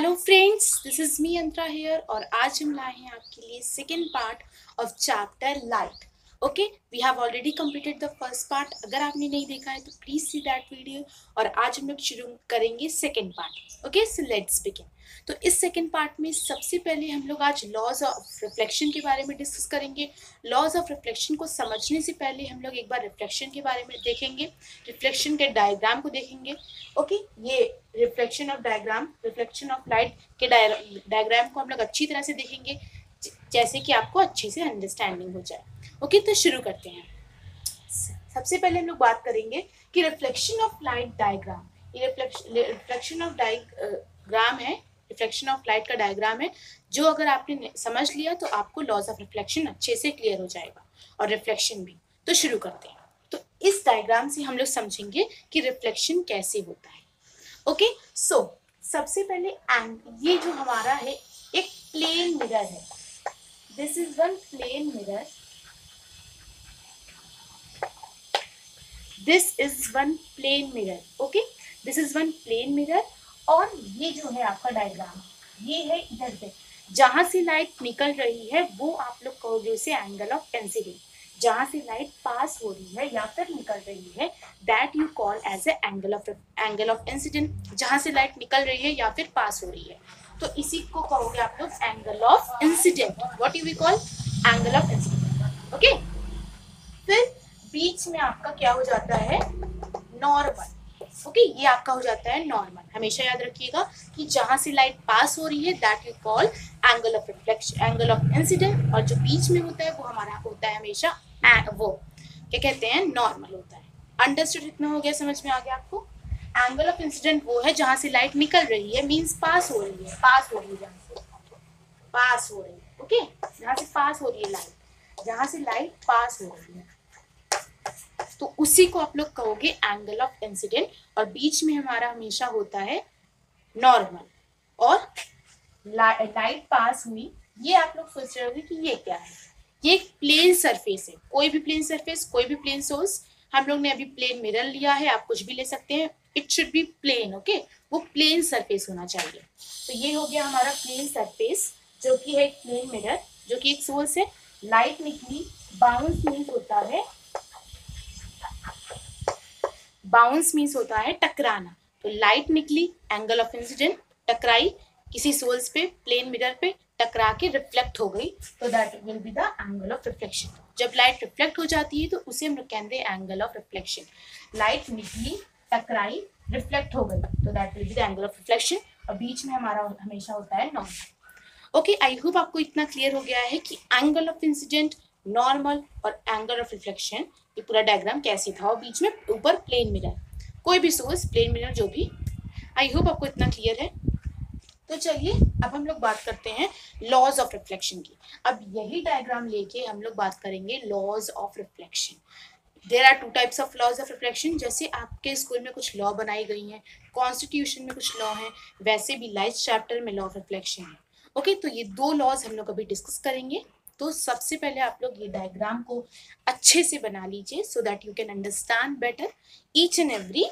Hello friends, this is me Antara here और आज हम लाए हैं आपके लिए second part of chapter light. Okay, we have already completed the first part. अगर आपने नहीं देखा है तो प्लीज सी दैट वीडियो। और आज हम लोग शुरू करेंगे second part. Okay, so let's begin. तो इस सेकेंड पार्ट में सबसे पहले हम लोग आज लॉज ऑफ रिफ्लेक्शन के बारे में डिस्कस करेंगे। लॉज ऑफ रिफ्लेक्शन को समझने से पहले हम लोग एक बार रिफ्लेक्शन के बारे में देखेंगे, रिफ्लेक्शन के डायग्राम को देखेंगे। ओके, ये रिफ्लेक्शन ऑफ लाइट के डायग्राम को हम लोग अच्छी तरह से देखेंगे, जैसे कि आपको अच्छे से अंडरस्टैंडिंग हो जाए। ओके, तो शुरू करते हैं। सबसे पहले हम लोग बात करेंगे कि रिफ्लेक्शन ऑफ लाइट डायग्राम। ये रिफ्लेक्शन ऑफ डायग्राम है, रिफ्लेक्शन ऑफ लाइट का डायग्राम है, जो अगर आपने समझ लिया तो आपको लॉज ऑफ रिफ्लेक्शन अच्छे से क्लियर हो जाएगा और रिफ्लेक्शन भी। तो शुरू करते हैं। तो इस डायग्राम से हम लोग समझेंगे कि रिफ्लेक्शन कैसे होता है। ओके, सो सबसे पहले ये जो हमारा है एक प्लेन मिरर है। This is one plane mirror, this is one plane mirror. Okay, this is one plane mirror. और ये जो है आपका डायग्राम, ये है इधर पे जहां से लाइट निकल रही है वो आप लोग कहोगे उसे एंगल ऑफ इंसिडेंट। जहां से लाइट पास हो रही है या फिर निकल रही है, that you call as a angle of incident. जहां से लाइट निकल रही है या फिर पास हो रही है, तो इसी को कहोगे आप लोग angle of incident. What you we call angle of incident. Okay, फिर बीच में आपका क्या हो जाता है, नॉर्मल। ओके, ये आपका हो जाता है नॉर्मल। हमेशा याद रखिएगा कि जहां से लाइट पास हो रही है that you call angle of reflection, angle of incident. और जो बीच में होता है वो हमारा होता है हमेशा वो क्या कहते हैं, नॉर्मल होता है। अंडरस्टूड? इतना हो गया, समझ में आ गया आपको? एंगल ऑफ इंसिडेंट वो है जहां से लाइट निकल रही है, मीन्स पास हो रही है, पास हो रही है, जहां से पास हो रही है। ओके, जहां से पास हो रही है लाइट, जहां से लाइट पास हो रही है, तो उसी को आप लोग कहोगे एंगल ऑफ इंसिडेंट। और बीच में हमारा हमेशा होता है नॉर्मल। और लाइट पास हुई, ये आप लोग सोच रहे होंगे कि ये क्या है। ये एक प्लेन सरफेस है, कोई भी प्लेन सरफेस, कोई भी प्लेन सोर्स। हम लोग ने अभी प्लेन मिरर लिया है, आप कुछ भी ले सकते हैं। It should be plane. Okay, वो प्लेन सरफेस होना चाहिए। तो ये हो गया हमारा प्लेन सरफेस, जो कि है एक प्लेन मिरर, जो कि एक सोर्स है। लाइट निकली, बाउंस मीन्स होता है, बाउंस मीन्स होता है टकराना। तो लाइट निकली, एंगल ऑफ इंसिडेंट, टकराई किसी सोर्स पे, प्लेन मिरर पे टकरा के रिफ्लेक्ट हो गई, तो that will be the angle of reflection. जब लाइट रिफ्लेक्ट हो जाती है तो उसे हम लोग कहते हैं एंगल ऑफ रिफ्लेक्शन। लाइट निकली, टकराई, रिफ्लेक्ट हो गई, तो that will be the angle of reflection. और बीच में हमारा हमेशा होता है नॉर्मल। ओके, आई होप आपको इतना क्लियर हो गया है कि एंगल ऑफ इंसिडेंट, नॉर्मल और एंगल ऑफ रिफ्लेक्शन, ये पूरा डायग्राम कैसे था। और बीच में ऊपर प्लेन मिरर, कोई भी सोर्स, प्लेन मिरर जो भी। आई होप आपको इतना क्लियर है। तो चलिए अब हम लोग बात करते हैं लॉज ऑफ रिफ्लेक्शन की। अब यही डायग्राम लेके हम लोग बात करेंगे laws of reflection. There are two types of laws of reflection. जैसे आपके स्कूल में कुछ लॉ बनाई गई हैं, कॉन्स्टिट्यूशन में कुछ लॉ हैं, वैसे भी लाइफ चैप्टर में लॉ ऑफ रिफ्लेक्शन है। ओके, तो ये दो लॉज हम लोग अभी डिस्कस करेंगे। तो सबसे पहले आप लोग ये डायग्राम को अच्छे से बना लीजिए, so that you can understand better each and every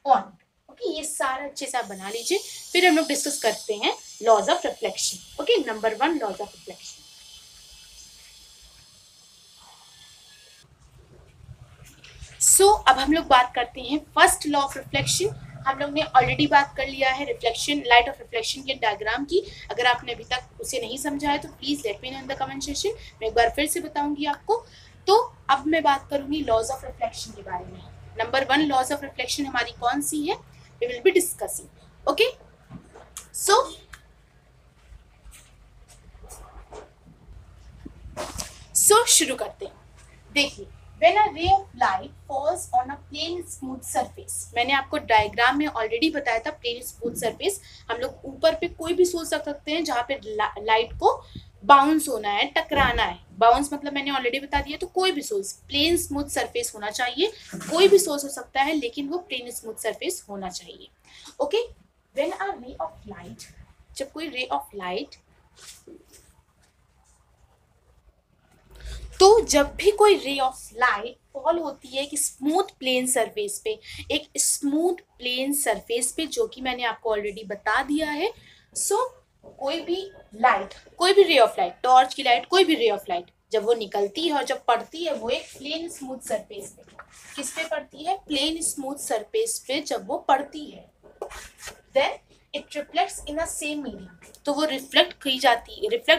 point. Okay, ये सारा अच्छे से आप बना लीजिए, फिर हम लोग डिस्कस करते हैं laws of reflection. Okay, number 1 laws of reflection. So अब हम लोग बात करते हैं फर्स्ट लॉ ऑफ रिफ्लेक्शन। हम लोग ने ऑलरेडी बात कर लिया है रिफ्लेक्शन, लाइट ऑफ रिफ्लेक्शन के डायग्राम की। अगर आपने अभी तक उसे नहीं समझा है तो please let me know in the comment section, मैं एक बार फिर से बताऊंगी आपको। तो अब मैं बात करूंगी लॉज ऑफ रिफ्लेक्शन के बारे में। नंबर 1 लॉज ऑफ रिफ्लेक्शन हमारी कौन सी है, we will be discussing. Okay, so शुरू करते हैं। देखिए, when a ray of light falls on a plain smooth surface, मैंने आपको डायग्राम में ऑलरेडी बताया था प्लेन स्मूथ सरफेस। हम लोग ऊपर पे कोई भी सोच सकते हैं जहाँ पे लाइट को बाउंस होना है, टकराना है। बाउंस मतलब मैंने ऑलरेडी बता दिया। तो कोई भी सोर्स प्लेन स्मूथ सरफेस होना चाहिए, कोई भी सोर्स हो सकता है लेकिन वो प्लेन स्मूथ सरफेस होना चाहिए। Okay, when a ray of light, जब कोई रे ऑफ लाइट, तो जब भी कोई रे ऑफ लाइट फॉल होती है कि स्मूथ प्लेन सरफेस पे, एक स्मूथ प्लेन सरफेस पे, जो कि मैंने आपको ऑलरेडी बता दिया है सो कोई भी लाइट, कोई भी रे ऑफ लाइट, टॉर्च की लाइट, कोई भी रे ऑफ लाइट जब वो निकलती है और जब पड़ती है वो एक प्लेन स्मूथ सरफेस पे, किस पे पड़ती है? प्लेन स्मूथ सरफेस पे जब वो पड़ती है, then it reflects in a same medium, तो वो रिफ्लेक्ट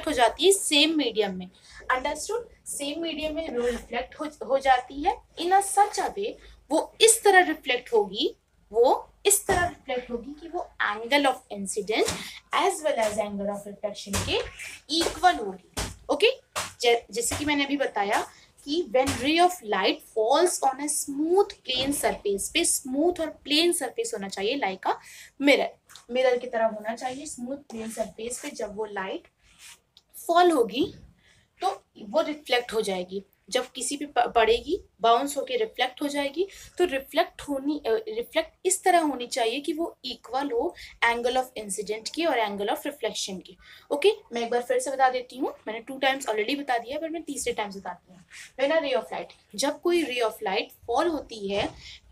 हो जाती है सेम मीडियम में। अंडरस्टूड? सेम मीडियम में वो रिफ्लेक्ट हो जाती है इन अ सच अ वे, वो इस तरह रिफ्लेक्ट होगी कि वो angle of incident as well as angle of reflection के इक्वल होगी। ओके, जैसे कि मैंने अभी बताया कि when ray of light falls on a smooth plane surface पे, स्मूथ और प्लेन सरफेस होना चाहिए लाइक अ मिरर की तरह होना चाहिए स्मूथ प्लेन सरफेस पे, जब वो लाइट फॉल होगी तो वो रिफ्लेक्ट हो जाएगी, जब किसी पे पड़ेगी बाउंस होके रिफ्लेक्ट हो जाएगी, तो रिफ्लेक्ट इस तरह होनी चाहिए कि वो इक्वल हो एंगल ऑफ इंसिडेंट की और एंगल ऑफ रिफ्लेक्शन की। ओके, मैं एक बार फिर से बता देती हूँ, मैंने 2 टाइम्स ऑलरेडी बता दिया है पर मैं तीसरे टाइम बताती हूँ। व्हेन अ रे ऑफ लाइट, जब कोई रे ऑफ लाइट फॉल होती है,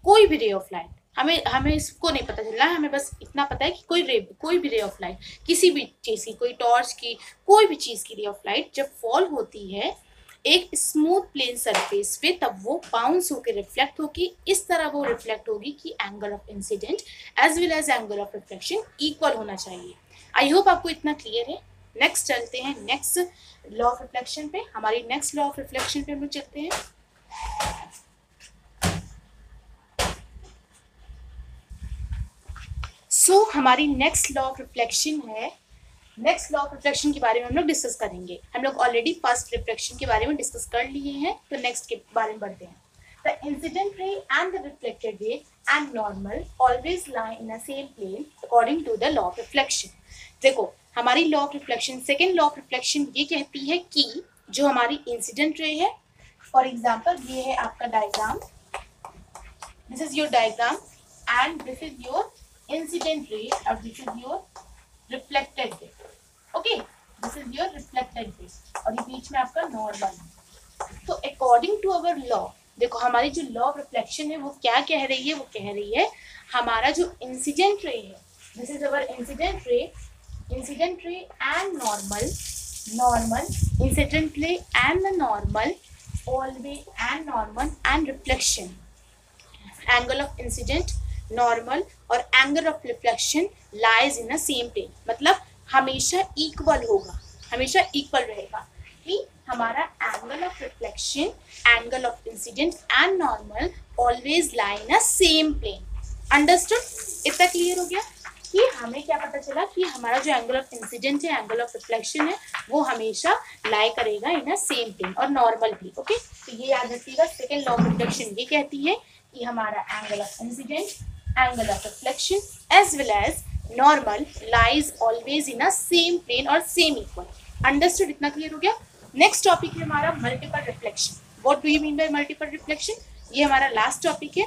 कोई भी रे ऑफ लाइट, हमें इसको नहीं पता चल रहा है, हमें बस इतना पता है कि कोई भी रे ऑफ लाइट, किसी भी चीज़ की, कोई टॉर्च की, कोई भी चीज़ की रे ऑफ लाइट जब फॉल होती है एक स्मूथ प्लेन सरफेस पे, तब वो बाउंस होकर रिफ्लेक्ट होगी, इस तरह वो रिफ्लेक्ट होगी कि angle of incident as well as angle of reflection equal होना चाहिए। आई होप आपको इतना क्लियर है। नेक्स्ट चलते हैं नेक्स्ट लॉ ऑफ रिफ्लेक्शन पे। हमारी नेक्स्ट लॉ ऑफ रिफ्लेक्शन पे हम लोग चलते हैं। हमारी नेक्स्ट लॉ ऑफ रिफ्लेक्शन है, नेक्स्ट लॉ ऑफ रिफ्लेक्शन के बारे में हम लोग डिस्कस करेंगे। हम लोग ऑलरेडी फर्स्ट रिफ्लेक्शन के बारे में डिस्कस कर लिए हैं, तो नेक्स्ट के बारे में बढ़ते हैं। The incident ray and the reflected ray and normal always lie in a same plane according to the law of reflection. देखो, हमारी law of reflection, second law of reflection ये कहती है कि जो हमारी इंसिडेंट रे है, फॉर एग्जाम्पल ये है आपका diagram, this is your diagram and this is your incident ray और this is your reflected ray. Okay, this is your reflected ray और ये बीच में आपका नॉर्मल है। तो अकॉर्डिंग टू अवर लॉ, देखो हमारी जो लॉ ऑफ रिफ्लेक्शन है वो क्या कह रही है? वो कह रही है हमारा जो इंसिडेंट रे है, this is our incident ray and normal incident ray and normal always and normal and reflection, angle of incidence, normal और angle of reflection lies in a same plane, मतलब हमेशा इक्वल होगा, हमेशा equal रहेगा कि हमारा angle of reflection, angle of incidence and normal always lie in a same plane. Understood? इतना clear हो गया कि हमें क्या पता चला कि हमारा जो एंगल ऑफ इंसिडेंट है, एंगल ऑफ रिफ्लेक्शन है, वो हमेशा लाई करेगा इन अ सेम प्लेन और नॉर्मल भी। ओके, तो ये याद रखिएगा, सेकेंड लॉ ऑफ रिफ्लेक्शन ये कहती है कि हमारा angle of incident, angle of reflection as well as normal lies always in a same plane और सेम इक्वल। अंडरस्टूड? इतना क्लियर हो गया। नेक्स्ट टॉपिक है हमारा multiple reflection. What do you mean by multiple reflection? ये हमारा last topic है।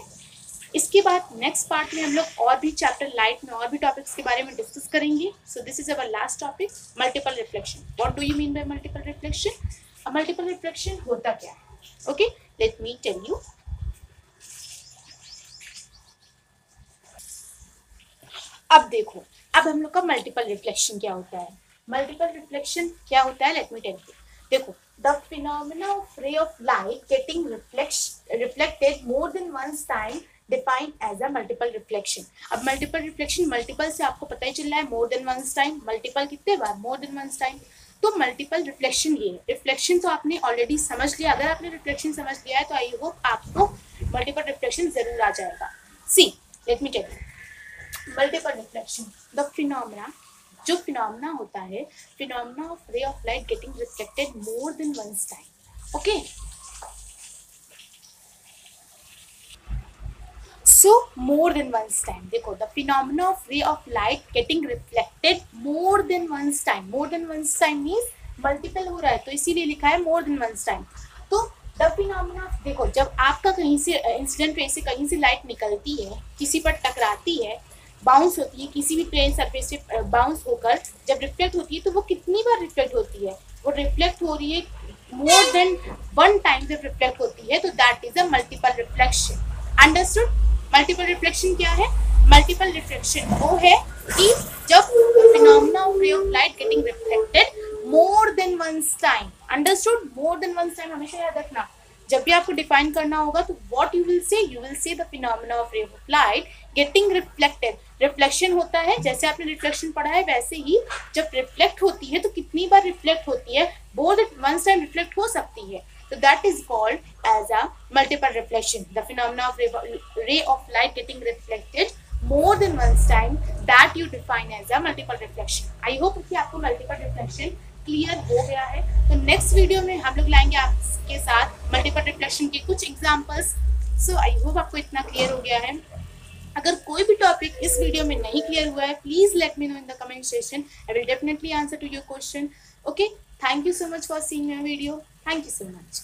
इसके बाद नेक्स्ट पार्ट में हम लोग और भी चैप्टर लाइट में और भी टॉपिक्स के बारे में डिस्कस करेंगे। So this is our last topic, multiple reflection. What do you mean by multiple reflection? Multiple reflection होता क्या है? Okay, let me tell you. अब देखो, अब हम लोग का मल्टीपल रिफ्लेक्शन क्या होता है। मल्टीपल रिफ्लेक्शन क्या होता है, लेट मी टेल यू। देखो, the phenomena of ray of light getting reflected more than once time defined as a multiple reflection. अब मल्टीपल रिफ्लेक्शन, मल्टीपल से आपको पता ही चल रहा है more than once time, multiple कितने बार? More than once time. तो मल्टीपल रिफ्लेक्शन ये है। रिफ्लेक्शन तो आपने ऑलरेडी समझ लिया, अगर आपने रिफ्लेक्शन समझ लिया है तो आई होप आपको मल्टीपल रिफ्लेक्शन जरूर आ जाएगा। See, let me tell you, multiple reflection, the phenomena, जो फिनोमेना होता है, phenomena of ray of light getting reflected more than once time. Okay, so more than once time, देखो the phenomena of ray of light getting reflected more than once time. More than once time means multiple हो रहा है, तो इसीलिए लिखा है more than once time. तो the phenomena, देखो जब आपका कहीं से इंसिडेंट रे से कहीं से लाइट निकलती है, किसी पर टकराती है, बाउंस होती है, किसी भी प्लेन सरफेस से बाउंस होकर जब रिफ्लेक्ट होती है, तो वो कितनी बार रिफ्लेक्ट होती है? वो रिफ्लेक्ट हो रही है मोर देन वन टाइम जब रिफ्लेक्ट होती है, तो that is a multiple reflection. Understood? Multiple reflection क्या है? मल्टीपल रिफ्लेक्शन वो है कि जब phenomena of ray of light getting reflected more than once time, understood, more than once time हमेशा याद रखना। जब भी आपको डिफाइन करना होगा तो what you will say the phenomena of ray of light getting reflected. Reflection होता है, जैसे आपने रिफ्लेक्शन पढ़ा है वैसे ही जब रिफ्लेक्ट होती है तो कितनी बार रिफ्लेक्ट होती है, more than once time reflect हो सकती है, so that is called as a multiple reflection. The phenomena of ray of light getting reflected more than once time, that you define as a multiple reflection. I hope कि आपको multiple reflection clear हो गया है। तो next video में हम लोग लाएंगे आपके साथ मल्टीपल रिफ्लेक्शन के कुछ एग्जांपल्स। सो आई होप आपको इतना क्लियर हो गया है। अगर कोई भी टॉपिक इस वीडियो में नहीं क्लियर हुआ है, please let me know in the comment section. I will definitely answer to your question. Okay, thank you so much for seeing my video. Thank you so much.